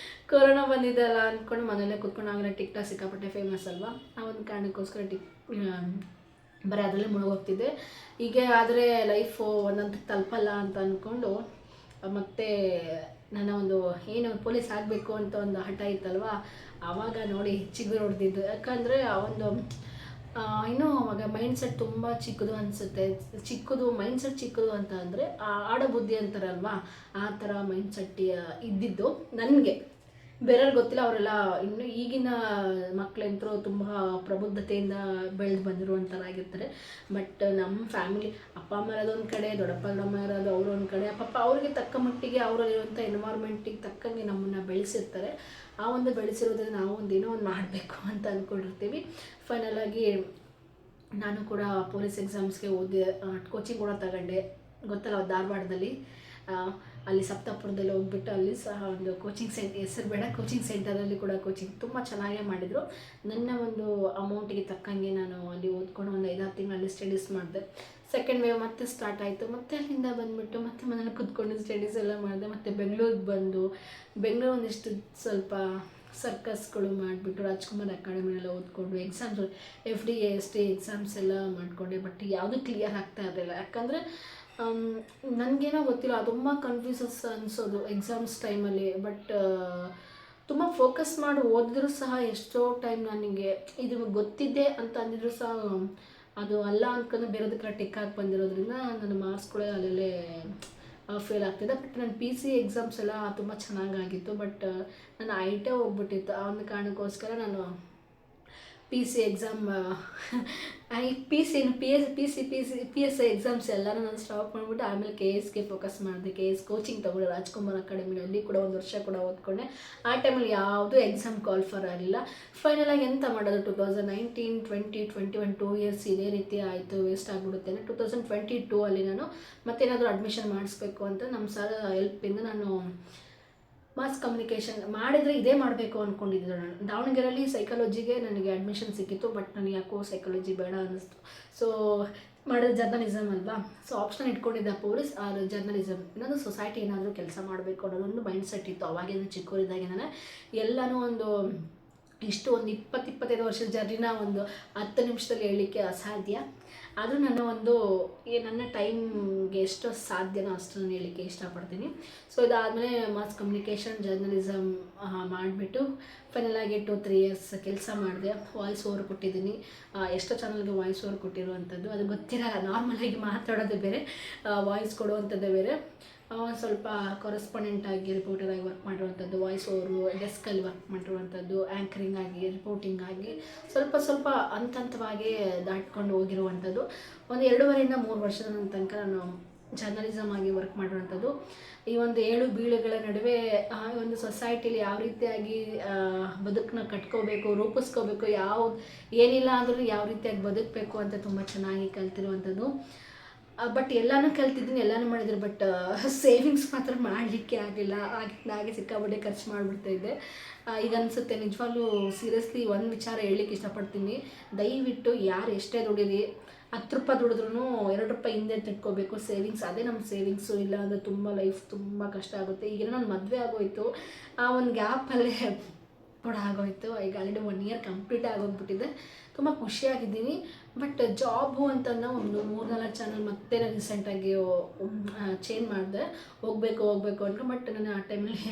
ಕೊರೋನಾ ಬಂದಿದ್ದಲ್ಲ ಅಂದ್ಕೊಂಡು ಮನೇಲೆ ಕೂತ್ಕೊಂಡು, ಆಮೇಲೆ ಟಿಕ್ಟಾಕ್ ಸಿಕ್ಕಾಪಟ್ಟೆ ಫೇಮಸ್ ಅಲ್ವಾ, ಆ ಒಂದು ಕಾರಣಕ್ಕೋಸ್ಕರ ಬರೀ ಅದರಲ್ಲೇ ಮುಳುಗೋಗ್ತಿದ್ದೆ. ಹೀಗೆ ಆದರೆ ಲೈಫು ಒಂದೊಂದು ತಲುಪಲ್ಲ ಅಂತ ಅಂದ್ಕೊಂಡು ಮತ್ತು ನನ್ನ ಒಂದು ಏನು ಪೊಲೀಸ್ ಆಗಬೇಕು ಅಂತ ಒಂದು ಹಠ ಇತ್ತಲ್ವ, ಆವಾಗ ನೋಡಿ ಚಿಗುರು ಹೊಡೆದಿದ್ದು. ಯಾಕಂದರೆ ಆ ಒಂದು ಇನ್ನೂ ಅವಾಗ ಮೈಂಡ್ಸೆಟ್ ತುಂಬ ಚಿಕ್ಕದು ಅನಿಸುತ್ತೆ. ಮೈಂಡ್ಸೆಟ್ ಚಿಕ್ಕದು ಅಂತ ಅಂದರೆ ಆಡೋ ಬುದ್ಧಿ ಅಂತಾರಲ್ವ, ಆ ಥರ ಮೈಂಡ್ಸೆಟ್ ಇದ್ದಿದ್ದು ನನಗೆ. ಬೇರೆಯವ್ರಿಗೆ ಗೊತ್ತಿಲ್ಲ, ಅವರೆಲ್ಲ ಇನ್ನು ಈಗಿನ ಮಕ್ಕಳಂತರೂ ತುಂಬ ಪ್ರಬುದ್ಧತೆಯಿಂದ ಬೆಳೆದು ಬಂದಿರುವಂಥರಾಗಿರ್ತಾರೆ. ಬಟ್ ನಮ್ಮ ಫ್ಯಾಮಿಲಿ ಅಪ್ಪ ಅಮ್ಮ ಇರೋದು ಒಂದು ಕಡೆ, ದೊಡ್ಡಪ್ಪ ದೊಡ್ಡಮ್ಮ ಇರೋದು ಅವರು ಒಂದು ಕಡೆ, ಪಾಪ ಅವ್ರಿಗೆ ತಕ್ಕ ಮಟ್ಟಿಗೆ ಅವರಲ್ಲಿರುವಂಥ ಎನ್ವೈರ್ಮೆಂಟಿಗೆ ತಕ್ಕಂಗೆ ನಮ್ಮನ್ನು ಬೆಳೆಸಿರ್ತಾರೆ. ಆ ಒಂದು ಬೆಳೆಸಿರೋದ್ರಿಂದ ನಾವು ಏನೋ ಒಂದು ಮಾಡಬೇಕು ಅಂತ ಅಂದ್ಕೊಂಡಿರ್ತೀವಿ. ಫೈನಲಾಗಿ ನಾನು ಕೂಡ ಪೊಲೀಸ್ ಎಕ್ಸಾಮ್ಸ್ಗೆ ಓದಿದೆ, ಕೋಚಿಂಗ್ ಕೂಡ ತಗೊಂಡೆ. ಗೊತ್ತಲ್ಲ, ಧಾರವಾಡದಲ್ಲಿ ಅಲ್ಲಿ ಸಪ್ತಾಪುರದಲ್ಲಿ ಹೋಗ್ಬಿಟ್ಟು ಅಲ್ಲಿ ಸಹ ಒಂದು ಕೋಚಿಂಗ್ ಹೆಸರು ಬೇಡ, ಕೋಚಿಂಗ್ ಸೆಂಟರಲ್ಲಿ ಕೂಡ ಕೋಚಿಂಗ್ ತುಂಬ ಚೆನ್ನಾಗೇ ಮಾಡಿದರು. ನನ್ನ ಒಂದು ಅಮೌಂಟಿಗೆ ತಕ್ಕಂಗೆ ನಾನು ಅಲ್ಲಿ ಓದ್ಕೊಂಡು ಒಂದು 5-6 ತಿಂಗಳಲ್ಲಿ ಸ್ಟಡೀಸ್ ಮಾಡಿದೆ. ಸೆಕೆಂಡ್ ವೇವ್ ಮತ್ತೆ ಸ್ಟಾರ್ಟ್ ಆಯಿತು. ಮತ್ತೆ ಅಲ್ಲಿಂದ ಬಂದುಬಿಟ್ಟು ಮತ್ತೆ ಮನೇಲಿ ಕೂತ್ಕೊಂಡು ಸ್ಟಡೀಸ್ ಎಲ್ಲ ಮಾಡಿದೆ. ಮತ್ತು ಬೆಂಗಳೂರಿಗೆ ಬಂದು ಒಂದಿಷ್ಟು ಸ್ವಲ್ಪ ಸರ್ಕಸ್ಗಳು ಮಾಡಿಬಿಟ್ಟು ರಾಜ್ಕುಮಾರ್ ಅಕಾಡೆಮಿನೆಲ್ಲ ಓದ್ಕೊಂಡು ಎಕ್ಸಾಮ್ಸ್ FDA ST ಎಕ್ಸಾಮ್ಸ್ ಎಲ್ಲ ಮಾಡಿಕೊಂಡೆ. ಬಟ್ ಯಾವುದೂ ಕ್ಲಿಯರ್ ಆಗ್ತಾ ಇರಲಿಲ್ಲ. ಯಾಕಂದರೆ ನನಗೇನೋ ಗೊತ್ತಿಲ್ಲ, ತುಂಬ ಕನ್ಫ್ಯೂಸಸ್ ಅನಿಸೋದು ಎಕ್ಸಾಮ್ಸ್ ಟೈಮಲ್ಲಿ. ಬಟ್ ತುಂಬ ಫೋಕಸ್ ಮಾಡಿ ಓದಿದ್ರು ಸಹ ಎಷ್ಟೋ ಟೈಮ್ ನನಗೆ ಇದು ಗೊತ್ತಿದ್ದೆ ಅಂತ ಅಂದಿದ್ರು ಸಹ ಅದು ಅಲ್ಲ ಅಂದ್ಕೊಂಡು ಬೇರೆದಕ್ಕೆ ಟಿಕ್ ಹಾಕಿ ಬಂದಿರೋದ್ರಿಂದ ನನ್ನ ಮಾರ್ಕ್ಸ್ಗಳೇ ಅಲ್ಲೇ ಫೇಲ್ ಆಗ್ತಿದೆ. ಬಟ್ ನನ್ನ PC ಎಕ್ಸಾಮ್ಸ್ ಎಲ್ಲ ತುಂಬ ಚೆನ್ನಾಗಾಗಿತ್ತು. ಬಟ್ ನನ್ನ ಐಟೇ ಹೋಗ್ಬಿಟ್ಟಿತ್ತು. ಆ ಒಂದು ಕಾರಣಕ್ಕೋಸ್ಕರ ನಾನು PC ಎಕ್ಸಾಮ್ PSI ಎಕ್ಸಾಮ್ಸ್ ಎಲ್ಲನೂ ನಾನು ಸ್ಟಾಪ್ ಮಾಡಿಬಿಟ್ಟು ಆಮೇಲೆ KSಗೆ ಫೋಕಸ್ ಮಾಡಿದೆ. KS ಕೋಚಿಂಗ್ ತೊಗೊಂಡೆ ರಾಜ್ಕುಮಾರ್ ಅಕಾಡೆಮಿನಲ್ಲಿ ಕೂಡ 1 ವರ್ಷ ಕೂಡ ಓದ್ಕೊಂಡೆ. ಆ ಟೈಮಲ್ಲಿ ಯಾವುದೂ ಎಕ್ಸಾಮ್ ಕಾಲ್ಫರ್ ಆಗಲಿಲ್ಲ. ಫೈನಲಾಗಿ ಎಂತ ಮಾಡೋದು, 2019, 20, 21 2 years ಇದೇ ರೀತಿ ಆಯಿತು, ವೇಸ್ಟ್ ಆಗಿಬಿಡುತ್ತೆ. 2022 ಅಲ್ಲಿ ನಾನು ಮತ್ತೇನಾದರೂ ಅಡ್ಮಿಷನ್ ಮಾಡಿಸ್ಬೇಕು ಅಂತ ನಮ್ಮ ಸರ್ ಹೆಲ್ಪಿಂದ ನಾನು ಮಾಸ್ ಕಮ್ಯುನಿಕೇಷನ್ ಮಾಡಿದರೆ ಇದೇ ಮಾಡಬೇಕು ಅಂದ್ಕೊಂಡಿದ್ದೆ. ನಾನು ದಾವಣಗೆರೆಯಲ್ಲಿ ಸೈಕಾಲಜಿಗೆ ನನಗೆ ಅಡ್ಮಿಷನ್ ಸಿಕ್ಕಿತ್ತು. ಬಟ್ ನನಗೆ ಯಾಕೋ ಸೈಕಾಲಜಿ ಬೇಡ ಅನ್ನಿಸ್ತು. ಸೊ ಮಾಡಿದ್ರೆ ಜರ್ನಲಿಸಮ್ ಅಲ್ವಾ, ಸೊ ಆಪ್ಷನ್ ಇಟ್ಕೊಂಡಿದ್ದೆ, ಪೊಲೀಸ್ ಆರ್ ಜರ್ನಲಿಸಮ್, ಇನ್ನೊಂದು ಸೊಸೈಟಿ ಏನಾದರೂ ಕೆಲಸ ಮಾಡಬೇಕು ಅನ್ನೋದೊಂದು ಮೈಂಡ್ಸೆಟ್ ಇತ್ತು. ಅವಾಗಿಂದ ಚಿಕ್ಕವರಿದ್ದಾಗೆ ನಾನು ಎಲ್ಲನೂ ಒಂದು 20-25 ವರ್ಷದ ಜರ್ನಿನ ಒಂದು 10 ನಿಮಿಷದಲ್ಲಿ ಹೇಳಲಿಕ್ಕೆ ಅಸಾಧ್ಯ. ಆದರೂ ನನ್ನ ಟೈಮ್ಗೆ ಎಷ್ಟು ಸಾಧ್ಯನೋ ಅಷ್ಟು ನಾನು ಹೇಳಲಿಕ್ಕೆ ಇಷ್ಟಪಡ್ತೀನಿ. ಸೊ ಇದಾದಮೇಲೆ ಮಾಸ್ ಕಮ್ಯುನಿಕೇಷನ್ ಜರ್ನಲಿಸಮ್ ಮಾಡಿಬಿಟ್ಟು ಫೈನಲ್ ಆಗಿ 2-3 ಇಯರ್ಸ್ ಕೆಲಸ ಮಾಡಿದೆ. ವಾಯ್ಸ್ ಓವರ್ ಕೊಟ್ಟಿದ್ದೀನಿ. ಎಷ್ಟೋ ಚಾನಲ್ಗೆ ವಾಯ್ಸ್ ಓವರ್ ಕೊಟ್ಟಿರುವಂಥದ್ದು, ಅದು ಗೊತ್ತಿರಲ್ಲ. ನಾರ್ಮಲಾಗಿ ಮಾತಾಡೋದೇ ಬೇರೆ, ವಾಯ್ಸ್ ಕೊಡುವಂಥದ್ದೇ ಬೇರೆ. ಸ್ವಲ್ಪ ಕೊರೆಸ್ಪಾಂಡೆಂಟ್ ಆಗಿ ರಿಪೋರ್ಟರ್ ಆಗಿ ವರ್ಕ್ ಮಾಡಿರುವಂಥದ್ದು, ವಾಯ್ಸ್ ಓವರು, ಡೆಸ್ಕಲ್ಲಿ ವರ್ಕ್ ಮಾಡಿರುವಂಥದ್ದು, ಆ್ಯಂಕರಿಂಗ್ ಆಗಿ, ರಿಪೋರ್ಟಿಂಗ್ ಆಗಿ ಸ್ವಲ್ಪ ಹಂತವಾಗಿ ದಾಟ್ಕೊಂಡು ಹೋಗಿರುವಂಥದ್ದು. ಒಂದು 2.5-3 ವರ್ಷದ ತನಕ ನಾನು ಜರ್ನಲಿಸಮ್ ಆಗಿ ವರ್ಕ್ ಮಾಡಿರುವಂಥದ್ದು. ಈ ಒಂದು ಏಳು ಬೀಳುಗಳ ನಡುವೆ ಒಂದು ಸೊಸೈಟಿಲಿ ಯಾವ ರೀತಿಯಾಗಿ ಬದುಕನ್ನ ಕಟ್ಕೋಬೇಕು, ರೂಪಿಸ್ಕೋಬೇಕು, ಏನಿಲ್ಲ ಅಂದ್ರೂ ಯಾವ ರೀತಿಯಾಗಿ ಬದುಕಬೇಕು ಅಂತ ತುಂಬ ಚೆನ್ನಾಗಿ ಕಲ್ತಿರುವಂಥದ್ದು. ಬಟ್ ಎಲ್ಲನೂ ಕಲ್ತಿದ್ದೀನಿ, ಎಲ್ಲನೂ ಮಾಡಿದ್ರು. ಬಟ್ ಸೇವಿಂಗ್ಸ್ ಮಾತ್ರ ಮಾಡಲಿಕ್ಕೆ ಆಗಲಿಲ್ಲ. ಹಾಗೆ ಸಿಕ್ಕಾಪಟ್ಟೆ ಖರ್ಚು ಮಾಡಿಬಿಡ್ತಾಯಿದ್ದೆ. ಈಗ ಅನಿಸುತ್ತೆ ನಿಜವಾಗ್ಲೂ ಸೀರಿಯಸ್ಲಿ ಒಂದು ವಿಚಾರ ಹೇಳಲಿಕ್ಕೆ ಇಷ್ಟಪಡ್ತೀನಿ. ದಯವಿಟ್ಟು ಯಾರು ಎಷ್ಟೇ ದುಡೀರಿ, 10 ರೂಪಾಯಿ ದುಡಿದ್ರೂ 2 ರೂಪಾಯಿ ಹಿಂದೆ ತಿಟ್ಕೋಬೇಕು. ಸೇವಿಂಗ್ಸ್ ಅದೇ ನಮ್ಮ ಸೇವಿಂಗ್ಸು. ಇಲ್ಲ ಅಂದರೆ ಲೈಫ್ ತುಂಬ ಕಷ್ಟ ಆಗುತ್ತೆ. ಈಗ ನನ್ನ ಮದುವೆ ಆಗೋಯ್ತು, ಆ ಒಂದು ಗ್ಯಾಪಲ್ಲೇ ಕೂಡ ಆಗೋಯ್ತು. ಈಗ ಆಲ್ರೆಡಿ 1 ಇಯರ್ ಕಂಪ್ಲೀಟ್ ಆಗೋಗ್ಬಿಟ್ಟಿದೆ. ತುಂಬ ಖುಷಿಯಾಗಿದ್ದೀನಿ. ಬಟ್ ಜಾಬು ಅಂತಂದು ಒಂದು 3-4 ಚಾನಲ್ ಮತ್ತೆ ನಾನು ರೀಸೆಂಟಾಗಿ ಚೇಂಜ್ ಮಾಡಿದೆ. ಹೋಗಬೇಕು ಅಂದ್ಕೊಂಡು. ಬಟ್ ನಾನು ಆ ಟೈಮಲ್ಲಿ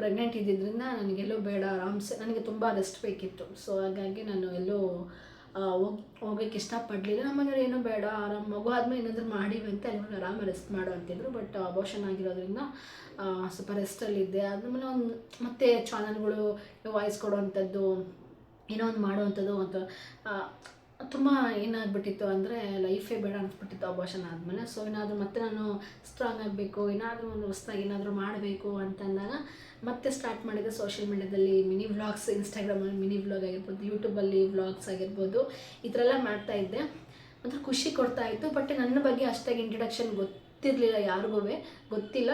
ಪ್ರೆಗ್ನೆಂಟ್ ಇದ್ದಿದ್ದರಿಂದ ನನಗೆಲ್ಲೋ ಬೇಡ, ಆರಾಮ್ಸೆ ನನಗೆ ತುಂಬ ರೆಸ್ಟ್ ಬೇಕಿತ್ತು. ಸೊ ಹಾಗಾಗಿ ನಾನು ಎಲ್ಲೋ ಹೋಗೋಕ್ಕೆ ಇಷ್ಟಪಡಲಿಲ್ಲ. ನಮ್ಮನೆಯವ್ರು ಏನೂ ಬೇಡ, ಮಗು ಆದಮೇಲೆ ಏನಾದರೂ ಮಾಡಿವಿ ಅಂತ ಅಲ್ಲಿ ಆರಾಮ ರೆಸ್ಟ್ ಮಾಡು ಅಂತಿದ್ರು. ಬಟ್ ಅಬೋಷನ್ ಆಗಿರೋದ್ರಿಂದ ಸ್ವಲ್ಪ ರೆಸ್ಟಲ್ಲಿದ್ದೆ. ಆದಮೇಲೆ ಮತ್ತೆ ಚಾನಲ್ಗಳು ವಾಯ್ಸ್ ಕೊಡುವಂಥದ್ದು, ಏನೋ ಒಂದು ಮಾಡುವಂಥದ್ದು ಅಂತ ತುಂಬ ಏನಾಗ್ಬಿಟ್ಟಿತ್ತು ಅಂದರೆ ಲೈಫೇ ಬೇಡ ಅನಿಸ್ಬಿಟ್ಟಿತ್ತು ಅಬೋಷನ್ ಆದಮೇಲೆ. ಸೊ ಏನಾದರೂ ಮತ್ತೆ ನಾನು ಸ್ಟ್ರಾಂಗ್ ಆಗಬೇಕು, ಏನಾದರೂ ಒಂದು ಹೊಸ್ದಾಗಿ ಏನಾದರೂ ಮಾಡಬೇಕು ಅಂತಂದಾಗ ಮತ್ತೆ ಸ್ಟಾರ್ಟ್ ಮಾಡಿದೆ ಸೋಷಿಯಲ್ ಮೀಡ್ಯಾದಲ್ಲಿ ಮಿನಿ ವ್ಲಾಗ್ಸ್, ಇನ್ಸ್ಟಾಗ್ರಾಮಲ್ಲಿ ಮಿನಿ ವ್ಲಾಗ್ ಆಗಿರ್ಬೋದು, ಯೂಟ್ಯೂಬಲ್ಲಿ ವ್ಲಾಗ್ಸ್ ಆಗಿರ್ಬೋದು, ಈ ಥರ ಎಲ್ಲ ಮಾಡ್ತಾಯಿದ್ದೆ. ಒಂಥರ ಖುಷಿ ಕೊಡ್ತಾಯಿತ್ತು. ಬಟ್ ನನ್ನ ಬಗ್ಗೆ ಅಷ್ಟಾಗಿ ಇಂಟ್ರಡಕ್ಷನ್ ಗೊತ್ತಿರಲಿಲ್ಲ, ಯಾರಿಗೂ ಗೊತ್ತಿಲ್ಲ.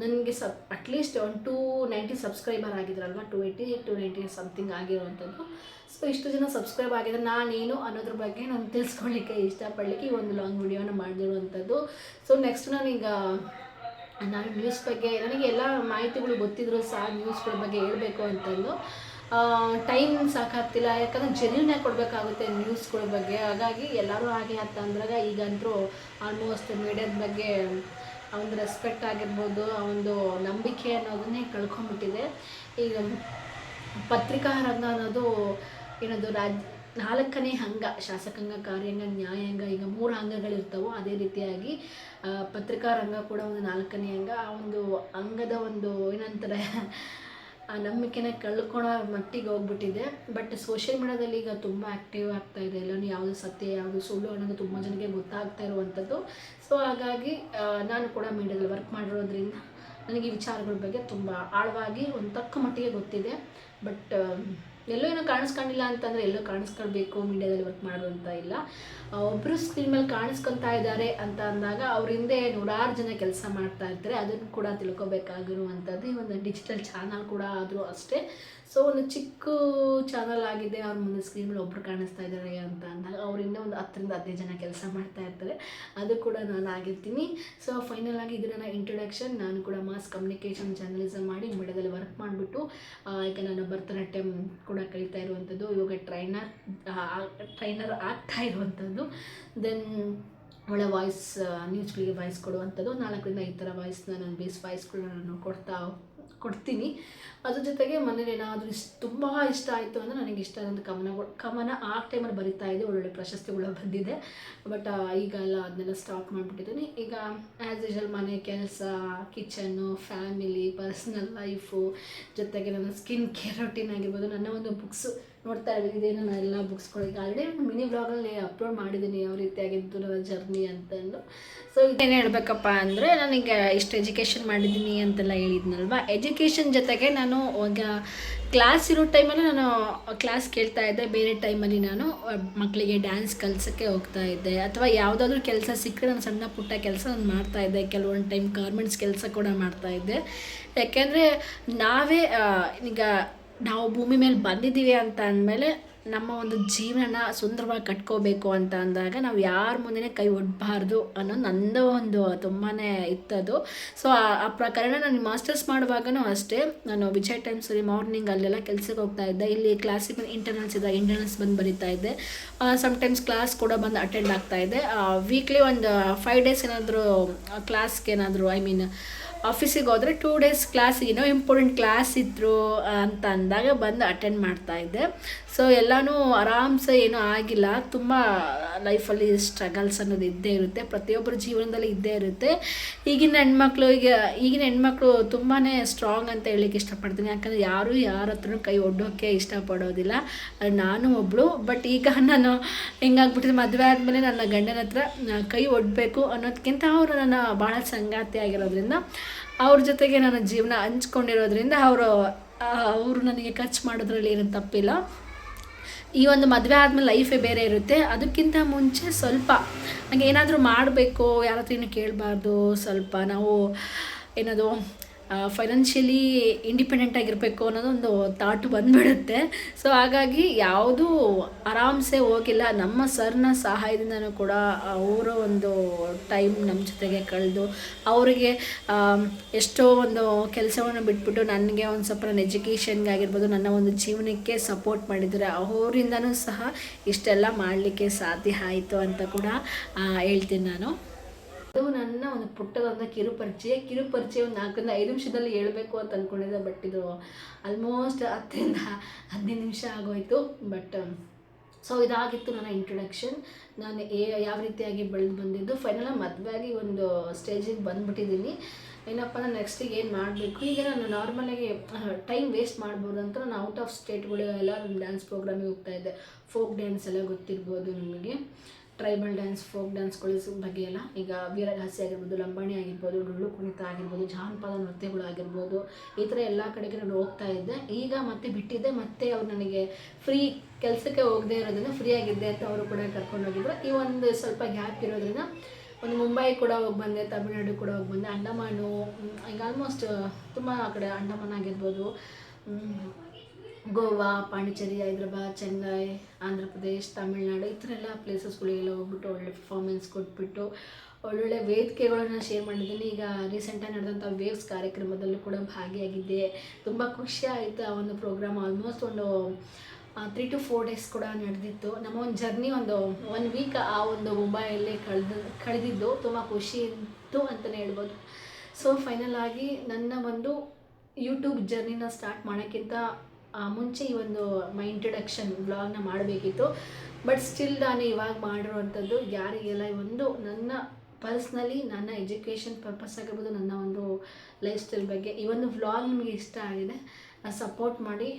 ನನಗೆ ಅಟ್ಲೀಸ್ಟ್ 290 ಸಬ್ಸ್ಕ್ರೈಬರ್ ಆಗಿದ್ರಲ್ವ, 280-290 ಸಮಥಿಂಗ್ ಆಗಿರುವಂಥದ್ದು. ಸೊ ಇಷ್ಟು ಜನ ಸಬ್ಸ್ಕ್ರೈಬ್ ಆಗಿದ್ರೆ ನಾನೇನು ಅನ್ನೋದ್ರ ಬಗ್ಗೆ ನಾನು ತಿಳಿಸ್ಕೊಳ್ಳಿಕ್ಕೆ ಇಷ್ಟಪಡಲಿಕ್ಕೆ ಈ ಒಂದು ಲಾಂಗ್ ವಿಡಿಯೋನ ಮಾಡಿರುವಂಥದ್ದು. ಸೊ ನೆಕ್ಸ್ಟ್ ನಾನು ನ್ಯೂಸ್ ಬಗ್ಗೆ, ನನಗೆ ಎಲ್ಲ ಮಾಹಿತಿಗಳು ಗೊತ್ತಿದ್ರು ಸಹ ನ್ಯೂಸ್ಗಳ ಬಗ್ಗೆ ಹೇಳಬೇಕು ಅಂತಂದು ಟೈಮ್ ಸಾಕಾಗ್ತಿಲ್ಲ. ಯಾಕಂದರೆ ಜೆನ್ಯೂನಾಗಿ ಕೊಡಬೇಕಾಗುತ್ತೆ ನ್ಯೂಸ್ಗಳ ಬಗ್ಗೆ. ಹಾಗಾಗಿ ಎಲ್ಲರೂ ಹಾಗೆ ಅಂತಂದ್ರಾಗ ಈಗಂತೂ ಆಲ್ಮೋಸ್ಟ್ ಮೀಡಿಯಾದ ಬಗ್ಗೆ ಆ ಒಂದು ರೆಸ್ಪೆಕ್ಟ್ ಆಗಿರ್ಬೋದು, ಆ ಒಂದು ನಂಬಿಕೆ ಅನ್ನೋದನ್ನೇ ಕಳ್ಕೊಂಡ್ಬಿಟ್ಟಿದೆ. ಈಗ ಪತ್ರಿಕಾ ರಂಗ ಅನ್ನೋದು ಏನದು 4ನೇ ಅಂಗ, ಶಾಸಕಾಂಗ, ಕಾರ್ಯಾಂಗ, ನ್ಯಾಯಾಂಗ, ಈಗ 3 ಅಂಗಗಳಿರ್ತವೋ ಅದೇ ರೀತಿಯಾಗಿ ಪತ್ರಿಕಾ ರಂಗ ಕೂಡ ಒಂದು 4ನೇ ಅಂಗ. ಆ ಒಂದು ಅಂಗದ ಒಂದು ಏನಂತಾರೆ ಆ ನಂಬಿಕೆನ ಕಳ್ಕೊಳ್ಳೋ ಮಟ್ಟಿಗೆ ಹೋಗ್ಬಿಟ್ಟಿದೆ. ಬಟ್ ಸೋಷಿಯಲ್ ಮೀಡ್ಯಾದಲ್ಲಿ ಈಗ ತುಂಬ ಆ್ಯಕ್ಟಿವ್ ಆಗ್ತಾಯಿದೆ. ಎಲ್ಲನೂ ಯಾವುದು ಸತ್ಯ ಯಾವುದು ಸುಳ್ಳು ಅನ್ನೋದು ತುಂಬ ಜನಕ್ಕೆ ಗೊತ್ತಾಗ್ತಾ ಇರುವಂಥದ್ದು. ಸೊ ಹಾಗಾಗಿ ನಾನು ಕೂಡ ಮೀಡ್ಯಾದಲ್ಲಿ ವರ್ಕ್ ಮಾಡಿರೋದ್ರಿಂದ ನನಗೆ ಈ ವಿಚಾರಗಳ ಬಗ್ಗೆ ತುಂಬ ಆಳವಾಗಿ ಒಂದು ತಕ್ಕ ಮಟ್ಟಿಗೆ ಗೊತ್ತಿದೆ. ಬಟ್ ಎಲ್ಲೋ ಏನೋ ಕಾಣಿಸ್ಕೊಂಡಿಲ್ಲ ಅಂತಂದರೆ ಎಲ್ಲೋ ಕಾಣಿಸ್ಕೊಳ್ಬೇಕು ಮೀಡ್ಯಾದಲ್ಲಿ ವರ್ಕ್ ಮಾಡೋದು ಇಲ್ಲ. ಒಬ್ಬರು ಸ್ಕ್ರೀನ್ ಮೇಲೆ ಕಾಣಿಸ್ಕೊತಾ ಇದ್ದಾರೆ ಅಂತ ಅಂದಾಗ ಅವ್ರ ಹಿಂದೆ 100 ಜನ ಕೆಲಸ ಮಾಡ್ತಾ ಇರ್ತಾರೆ. ಅದನ್ನು ಕೂಡ ತಿಳ್ಕೊಬೇಕಾಗಿರುವಂಥದ್ದು ಈ ಒಂದು ಡಿಜಿಟಲ್ ಚಾನಲ್ ಕೂಡ ಆದರೂ ಅಷ್ಟೇ. ಸೊ ಒಂದು ಚಿಕ್ಕ ಚಾನಲ್ ಆಗಿದೆ, ಅವ್ರ ಮುಂದೆ ಸ್ಕ್ರೀನ್ ಮೇಲೆ ಒಬ್ಬರು ಕಾಣಿಸ್ತಾ ಇದ್ದಾರೆ ಅಂತ ಅಂದಾಗ ಅವರಿಂದ ಒಂದು 10-15 ಜನ ಕೆಲಸ ಮಾಡ್ತಾ ಇರ್ತಾರೆ. ಅದು ಕೂಡ ನಾನು ಆಗಿರ್ತೀನಿ. ಸೊ ಫೈನಲ್ ಆಗಿ ಇದು ನನ್ನ ಇಂಟ್ರೊಡಕ್ಷನ್. ನಾನು ಕೂಡ ಮಾಸ್ ಕಮ್ಯುನಿಕೇಷನ್ ಜರ್ನಲಿಸಮ್ ಮಾಡಿ ಮೀಡ್ಯಾದಲ್ಲಿ ವರ್ಕ್ ಮಾಡಿಬಿಟ್ಟು ಈಗ ನಾನು ಭರತನಾಟ್ಯಂ ಕೂಡ ಕಲಿತಾ ಇರುವಂಥದ್ದು, ಯೋಗ ಟ್ರೈನರ್ ಆಗ್ತಾ ಇರುವಂಥದ್ದು. ದೆನ್ ಒಳ್ಳೆ ವಾಯ್ಸ್, ನ್ಯೂಸ್ಗಳಿಗೆ ವಾಯ್ಸ್ ಕೊಡುವಂಥದ್ದು 4-5 ಥರ ವಾಯ್ಸ್ನ ನಾನು ಬೇಸ್ ವಾಯ್ಸ್ಗಳನ್ನ ನಾನು ಕೊಡ್ತೀನಿ. ಅದ್ರ ಜೊತೆಗೆ ಮನೇಲಿ ಏನಾದರೂ ತುಂಬ ಇಷ್ಟ ಆಯಿತು ಅಂದರೆ ನನಗೆ ಇಷ್ಟ ಆದಂಥ ಕವನ ಆ ಟೈಮಲ್ಲಿ ಬರಿತಾ ಇದ್ದೆ. ಒಳ್ಳೊಳ್ಳೆ ಪ್ರಶಸ್ತಿಗಳು ಬಂದಿದೆ. ಬಟ್ ಈಗ ಅದನ್ನೆಲ್ಲ ಸ್ಟಾಪ್ ಮಾಡಿಬಿಟ್ಟಿದ್ದೀನಿ. ಈಗ ಆ್ಯಸ್ ಯೂಶುವಲ್ ಮನೆ ಕೆಲಸ, ಕಿಚನ್ನು, ಫ್ಯಾಮಿಲಿ, ಪರ್ಸ್ನಲ್ ಲೈಫು, ಜೊತೆಗೆ ನನ್ನ ಸ್ಕಿನ್ ಕೇರ್ ರೊಟೀನ್ ಆಗಿರ್ಬೋದು, ನನ್ನ ಒಂದು ಬುಕ್ಸು ನೋಡ್ತಾ ಇದ್ದೀವಿ. ನಾನು ಎಲ್ಲ ಬುಕ್ಸ್ಗಳು ಈಗ ಆಲ್ರೆಡಿ ಮಿನಿ ಬ್ಲಾಗಲ್ಲಿ ಅಪ್ಲೋಡ್ ಮಾಡಿದ್ದೀನಿ ಯಾವ ರೀತಿಯಾಗಿದ್ದು ನನ್ನ ಜರ್ನಿ ಅಂತಂದು. ಸೊ ಇದೇನು ಹೇಳಬೇಕಪ್ಪ ಅಂದರೆ ನನಗೆ ಇಷ್ಟು ಎಜುಕೇಷನ್ ಮಾಡಿದ್ದೀನಿ ಅಂತೆಲ್ಲ ಹೇಳಿದ್ನಲ್ವ. ಎಜುಕೇಷನ್ ಜೊತೆಗೆ ನಾನು ಈಗ ಕ್ಲಾಸ್ ಇರೋ ಟೈಮಲ್ಲಿ ನಾನು ಕ್ಲಾಸ್ ಕೇಳ್ತಾ ಇದ್ದೆ. ಬೇರೆ ಟೈಮಲ್ಲಿ ನಾನು ಮಕ್ಕಳಿಗೆ ಡ್ಯಾನ್ಸ್ ಕಲಿಸೋಕ್ಕೆ ಹೋಗ್ತಾ ಇದ್ದೆ. ಅಥವಾ ಯಾವುದಾದ್ರೂ ಕೆಲಸ ಸಿಕ್ಕರೆ ನಾನು ಸಣ್ಣ ಪುಟ್ಟ ಕೆಲಸ ನಾನು ಮಾಡ್ತಾಯಿದ್ದೆ. ಕೆಲವೊಂದು ಟೈಮ್ ಗಾರ್ಮೆಂಟ್ಸ್ ಕೆಲಸ ಕೂಡ ಮಾಡ್ತಾಯಿದ್ದೆ. ಯಾಕೆಂದರೆ ನಾವು ಭೂಮಿ ಮೇಲೆ ಬಂದಿದ್ದೀವಿ ಅಂತ ಅಂದಮೇಲೆ ನಮ್ಮ ಒಂದು ಜೀವನ ಸುಂದರವಾಗಿ ಕಟ್ಕೋಬೇಕು ಅಂತ ಅಂದಾಗ ನಾವು ಯಾರ ಮುಂದೆ ಕೈ ಒಡ್ಬಾರ್ದು ಅನ್ನೋದು ನಂದು ಒಂದು ತುಂಬಾ ಇತ್ತದು. ಸೊ ಆ ಪ್ರಕಾರಣ ನಾನು ಮಾಸ್ಟರ್ಸ್ ಮಾಡುವಾಗನೂ ಅಷ್ಟೇ, ನಾನು ವಿಜಯ್ ಟೈಮ್ಸಲ್ಲಿ ಮಾರ್ನಿಂಗ್ ಅಲ್ಲೆಲ್ಲ ಕೆಲಸಕ್ಕೆ ಹೋಗ್ತಾ ಇದ್ದೆ. ಇಲ್ಲಿ ಕ್ಲಾಸಿಗೆ ಇಂಟರ್ನಲ್ಸ್ ಇದ್ದಾಗ ಇಂಟರ್ನಲ್ಸ್ ಬಂದು ಬರೀತಾ ಇದ್ದೆ. ಸಮ್ಟೈಮ್ಸ್ ಕ್ಲಾಸ್ ಕೂಡ ಬಂದು ಅಟೆಂಡ್ ಆಗ್ತಾ ಇದ್ದೆ. ವೀಕ್ಲಿ ಒಂದು 5 ಡೇಸ್ ಏನಾದರೂ ಕ್ಲಾಸ್ಗೆ ಏನಾದರೂ ಆಫೀಸಿಗೆ ಹೋದರೆ 2 ಡೇಸ್ ಕ್ಲಾಸಿಗೆ ಏನೋ ಇಂಪಾರ್ಟೆಂಟ್ ಕ್ಲಾಸ್ ಇದ್ರು ಅಂತ ಅಂದಾಗ ಬಂದು ಅಟೆಂಡ್ ಮಾಡ್ತಾಯಿದ್ದೆ. ಸೊ ಎಲ್ಲನೂ ಆರಾಮ್ಸೆ ಏನೂ ಆಗಿಲ್ಲ. ತುಂಬ ಲೈಫಲ್ಲಿ ಸ್ಟ್ರಗಲ್ಸ್ ಅನ್ನೋದು ಇದ್ದೇ ಇರುತ್ತೆ, ಪ್ರತಿಯೊಬ್ಬರ ಜೀವನದಲ್ಲಿ ಇದ್ದೇ ಇರುತ್ತೆ. ಈಗಿನ ಹೆಣ್ಮಕ್ಳು ತುಂಬಾ ಸ್ಟ್ರಾಂಗ್ ಅಂತ ಹೇಳಲಿಕ್ಕೆ ಇಷ್ಟಪಡ್ತೀನಿ. ಯಾಕಂದರೆ ಯಾರು ಯಾರ ಹತ್ರನೂ ಕೈ ಒಡ್ಡೋಕ್ಕೆ ಇಷ್ಟಪಡೋದಿಲ್ಲ, ನಾನು ಒಬ್ಬಳು. ಬಟ್ ಈಗ ನಾನು ಹೆಂಗಾಗ್ಬಿಟ್ಟಿದೆ, ಮದುವೆ ಆದಮೇಲೆ ನನ್ನ ಗಂಡನ ಹತ್ರ ಕೈ ಒಡ್ಬೇಕು ಅನ್ನೋದಕ್ಕಿಂತ ಅವರು ನನ್ನ ಭಾಳ ಸಂಗಾತಿ ಆಗಿರೋದ್ರಿಂದ, ಅವ್ರ ಜೊತೆಗೆ ನನ್ನ ಜೀವನ ಹಂಚ್ಕೊಂಡಿರೋದ್ರಿಂದ ಅವರು ನನಗೆ ಖರ್ಚು ಮಾಡೋದ್ರಲ್ಲಿ ಏನು ತಪ್ಪಿಲ್ಲ. ಈ ಒಂದು ಮದುವೆ ಆದಮೇಲೆ ಲೈಫೇ ಬೇರೆ ಇರುತ್ತೆ. ಅದಕ್ಕಿಂತ ಮುಂಚೆ ಸ್ವಲ್ಪ ಹಾಗೆ ಏನಾದರೂ ಮಾಡಬೇಕು, ಯಾರ ಹತ್ರ ಏನು ಕೇಳಬಾರ್ದು, ಸ್ವಲ್ಪ ನಾವು ಏನದು ಫೈನಾನ್ಷಿಯಲಿ ಇಂಡಿಪೆಂಡೆಂಟ್ ಆಗಿರಬೇಕು ಅನ್ನೋದೊಂದು ಥಾಟ್ ಬಂದುಬಿಡುತ್ತೆ. ಸೊ ಹಾಗಾಗಿ ಯಾವುದೂ ಆರಾಮ್ಸೆ ಹೋಗಿಲ್ಲ. ನಮ್ಮ ಸರ್ನ ಸಹಾಯದಿಂದನೂ ಕೂಡ ಅವರ ಒಂದು ಟೈಮ್ ನಮ್ಮ ಜೊತೆಗೆ ಕಳೆದು ಅವರಿಗೆ ಎಷ್ಟೋ ಒಂದು ಕೆಲಸವನ್ನು ಬಿಟ್ಬಿಟ್ಟು ನನಗೆ ಒಂದು ಸ್ವಲ್ಪ ನನ್ನ ಎಜುಕೇಷನ್ಗಾಗಿರ್ಬೋದು, ನನ್ನ ಒಂದು ಜೀವನಕ್ಕೆ ಸಪೋರ್ಟ್ ಮಾಡಿದರೆ ಅವರಿಂದನೂ ಸಹ ಇಷ್ಟೆಲ್ಲ ಮಾಡಲಿಕ್ಕೆ ಸಾಧ್ಯ ಆಯಿತು ಅಂತ ಕೂಡ ಹೇಳ್ತೀನಿ ನಾನು. ಅದು ನನ್ನ ಒಂದು ಪುಟ್ಟದೊಂದು ಕಿರುಪರಿಚಯ ಒಂದು 4ರಿಂದ 5 ನಿಮಿಷದಲ್ಲಿ ಹೇಳಬೇಕು ಅಂತ ಅಂದ್ಕೊಂಡಿದ್ದೆ. ಬಟ್ ಇದು ಆಲ್ಮೋಸ್ಟ್ 10ರಿಂದ 15 ನಿಮಿಷ ಆಗೋಯಿತು. ಬಟ್ ಸೊ ಇದಾಗಿತ್ತು ನನ್ನ ಇಂಟ್ರೊಡಕ್ಷನ್. ನಾನು ಯಾವ ರೀತಿಯಾಗಿ ಬೆಳೆದು ಬಂದಿದ್ದು. ಫೈನಲ್ ಮದುವೆಯಾಗಿ ಒಂದು ಸ್ಟೇಜಿಗೆ ಬಂದುಬಿಟ್ಟಿದ್ದೀನಿ. ಏನಪ್ಪ ನಾನು ನೆಕ್ಸ್ಟಿಗೆ ಏನು ಮಾಡಬೇಕು, ಈಗ ನಾನು ನಾರ್ಮಲಾಗಿ ಟೈಮ್ ವೇಸ್ಟ್ ಮಾಡ್ಬೋದು ಅಂತ ನಾನು ಔಟ್ ಆಫ್ ಸ್ಟೇಟ್ಗಳಿಗೆಲ್ಲ ಡ್ಯಾನ್ಸ್ ಪ್ರೋಗ್ರಾಮಿಗೆ ಹೋಗ್ತಾಯಿದ್ದೆ. ಫೋಕ್ ಡ್ಯಾನ್ಸ್ ಎಲ್ಲ ಗೊತ್ತಿರ್ಬೋದು ನಿಮಗೆ, ಟ್ರೈಬಲ್ ಡ್ಯಾನ್ಸ್, ಫೋಕ್ ಡ್ಯಾನ್ಸ್ಗಳ ಬಗ್ಗೆ ಎಲ್ಲ. ಈಗ ವೀರಗಾಸೆ ಆಗಿರ್ಬೋದು, ಲಂಬಾಣಿ ಆಗಿರ್ಬೋದು, ಡೊಳ್ಳು ಕುಣಿತ ಆಗಿರ್ಬೋದು, ಜಾನಪದ ನೃತ್ಯಗಳು ಆಗಿರ್ಬೋದು, ಈ ಥರ ಎಲ್ಲ ಕಡೆಗೆ ನಾನು ಹೋಗ್ತಾ ಇದ್ದೆ. ಈಗ ಮತ್ತೆ ಬಿಟ್ಟಿದ್ದೆ. ಮತ್ತೆ ಅವ್ರು ನನಗೆ ಫ್ರೀ ಕೆಲಸಕ್ಕೆ ಹೋಗದೆ ಇರೋದ್ರಿಂದ ಫ್ರೀ ಆಗಿದ್ದೆ ಅಂತ ಅವರು ಕೂಡ ಕರ್ಕೊಂಡೋಗಿದ್ರು. ಈ ಒಂದು ಸ್ವಲ್ಪ ಗ್ಯಾಪ್ ಇರೋದ್ರಿಂದ ಒಂದು ಮುಂಬೈ ಕೂಡ ಹೋಗಿ ಬಂದೆ, ತಮಿಳ್ನಾಡು ಕೂಡ ಹೋಗಿ ಬಂದೆ, ಅಂಡಮಾನು, ಈಗ ಆಲ್ಮೋಸ್ಟ್ ತುಂಬ ಆ ಕಡೆ ಅಂಡಮಾನ್ ಆಗಿರ್ಬೋದು, ಗೋವಾ, ಪಾಂಡಿಚೇರಿ, ಹೈದ್ರಾಬಾದ್, ಚೆನ್ನೈ, ಆಂಧ್ರ ಪ್ರದೇಶ್, ತಮಿಳ್ನಾಡು, ಈ ಥರ ಎಲ್ಲ ಪ್ಲೇಸಸ್ಗಳಿಗೆಲ್ಲ ಹೋಗ್ಬಿಟ್ಟು ಒಳ್ಳೆ ಪರ್ಫಾರ್ಮೆನ್ಸ್ ಕೊಟ್ಬಿಟ್ಟು ಒಳ್ಳೊಳ್ಳೆ ವೇದಿಕೆಗಳನ್ನು ಶೇರ್ ಮಾಡಿದ್ದೀನಿ. ಈಗ ರೀಸೆಂಟಾಗಿ ನಡೆದಂಥ ವೇವ್ಸ್ ಕಾರ್ಯಕ್ರಮದಲ್ಲೂ ಕೂಡ ಭಾಗಿಯಾಗಿದ್ದೆ. ತುಂಬ ಖುಷಿ ಆಯಿತು. ಆ ಒಂದು ಪ್ರೋಗ್ರಾಮ್ ಆಲ್ಮೋಸ್ಟ್ ಒಂದು 3 to 4 ಡೇಸ್ ಕೂಡ ನಡೆದಿತ್ತು. ನಮ್ಮ ಒಂದು ಜರ್ನಿ ಒಂದು 1 ವೀಕ್ ಆ ಒಂದು ಮುಂಬೈಯಲ್ಲಿ ಕಳೆದಿದ್ದು ತುಂಬ ಖುಷಿ ಇತ್ತು ಅಂತಲೇ ಹೇಳ್ಬೋದು. ಸೊ ಫೈನಲ್ ಆಗಿ ನನ್ನ ಒಂದು ಯೂಟ್ಯೂಬ್ ಜರ್ನಿನ ಸ್ಟಾರ್ಟ್ ಮಾಡೋಕ್ಕಿಂತ ಮುಂಚೆ ಈ ಒಂದು ಇಂಟ್ರಡಕ್ಷನ್ ವ್ಲಾಗ್ನ ಮಾಡಬೇಕಿತ್ತು. ಬಟ್ ಸ್ಟಿಲ್ ನಾನು ಇವಾಗ ಮಾಡಿರುವಂಥದ್ದು ಯಾರಿಗೆಲ್ಲ ಈ ಒಂದು ನನ್ನ ಪರ್ಸ್ನಲಿ ನನ್ನ ಎಜುಕೇಷನ್ ಪರ್ಪಸ್ ಆಗಿರ್ಬೋದು, ನನ್ನ ಒಂದು ಲೈಫ್ ಸ್ಟೈಲ್ ಬಗ್ಗೆ ಈ ಒಂದು ವ್ಲಾಗ್ ನಿಮಗೆ ಇಷ್ಟ ಆಗಿದೆ, ಸಪೋರ್ಟ್ ಮಾಡಿ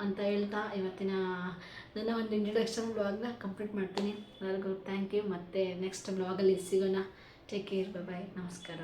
ಅಂತ ಹೇಳ್ತಾ ಇವತ್ತಿನ ನನ್ನ ಒಂದು ಇಂಟ್ರಡಕ್ಷನ್ ವ್ಲಾಗ್ನ ಕಂಪ್ಲೀಟ್ ಮಾಡ್ತೀನಿ. ಎಲ್ಲರಿಗೂ ಥ್ಯಾಂಕ್ ಯು. ಮತ್ತು ನೆಕ್ಸ್ಟ್ ವ್ಲಾಗಲ್ಲಿ ಸಿಗೋಣ. ಟೇಕ್ ಕೇರ್, ಬಾಯ್, ನಮಸ್ಕಾರ.